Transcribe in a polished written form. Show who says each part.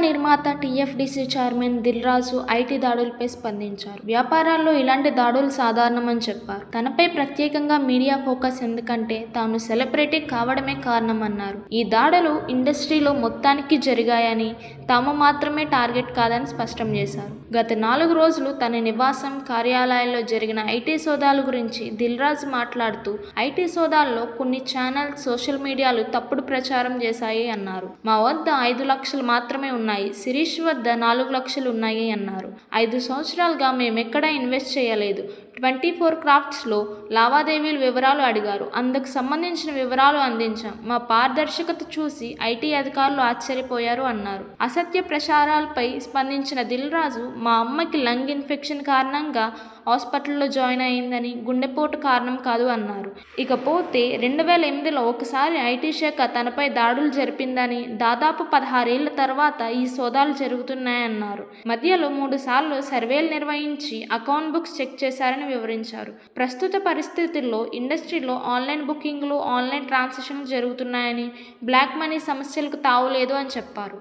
Speaker 1: నిర్మాత టీఎఫ్డీసీ chairman Dil Raju IT దాడులపై స్పందించారు. వ్యాపారాల్లో ఇలాంటి దాడులు సాధారణమని చెప్పారు. తనపై ప్రత్యేకంగా మీడియా ఫోకస్ ఎందుకంటే తాను సెలబ్రిటీ కావడమే కారణమన్నారు. ఈ దాడులు ఇండస్ట్రీలో మొత్తానికి జరిగాయని, తాము మాత్రమే టార్గెట్ కాదని స్పష్టం చేశారు. గత 4 రోజులు తన నివాసం, కార్యాలయాల్లో జరిగిన ఐటీ సోదాల గురించి దిల్ రాజు మాట్లాడుతూ, ఐటీ సోదాల్లో కొన్ని ఛానల్స్, సోషల్ మీడియాలు తప్పుడు ప్రచారం చేశాయి అన్నారు. మా వద్ద 5 లక్షలు మాత్రమే ఉన్నాయి, శిరీష్ వద్ద 4 లక్షలు ఉన్నాయి అన్నారు. 5 సంవత్సరాలుగా మేమెక్కడా ఇన్వెస్ట్ చేయలేదు. 24 క్రాఫ్ట్స్లో లావాదేవీల వివరాలు అడిగారు. అందుకు సంబంధించిన వివరాలు అందించాం. మా పారదర్శకత చూసి ఐటీ అధికారులు ఆశ్చర్యపోయారు అన్నారు. అసత్య ప్రచారాలపై స్పందించిన దిల్ రాజు, మా అమ్మకి లంగ్ ఇన్ఫెక్షన్ కారణంగా హాస్పిటల్లో జాయిన్ అయిందని, గుండెపోటు కారణం కాదు అన్నారు. ఇకపోతే 2008లో ఒకసారి ఐటీ శాఖ తనపై దాడులు జరిపిందని, దాదాపు 16 ఏళ్ల తర్వాత ఈ సోదాలు జరుగుతున్నాయన్నారు. మధ్యలో 3 సార్లు సర్వేలు నిర్వహించి అకౌంట్ బుక్స్ చెక్ చేశారని వివరించారు. ప్రస్తుత పరిస్థితుల్లో ఇండస్ట్రీలో ఆన్లైన్ బుకింగ్లు, ఆన్లైన్ ట్రాన్సాక్షన్లు జరుగుతున్నాయని, బ్లాక్ మనీ సమస్యలకు తావులేదు అని చెప్పారు.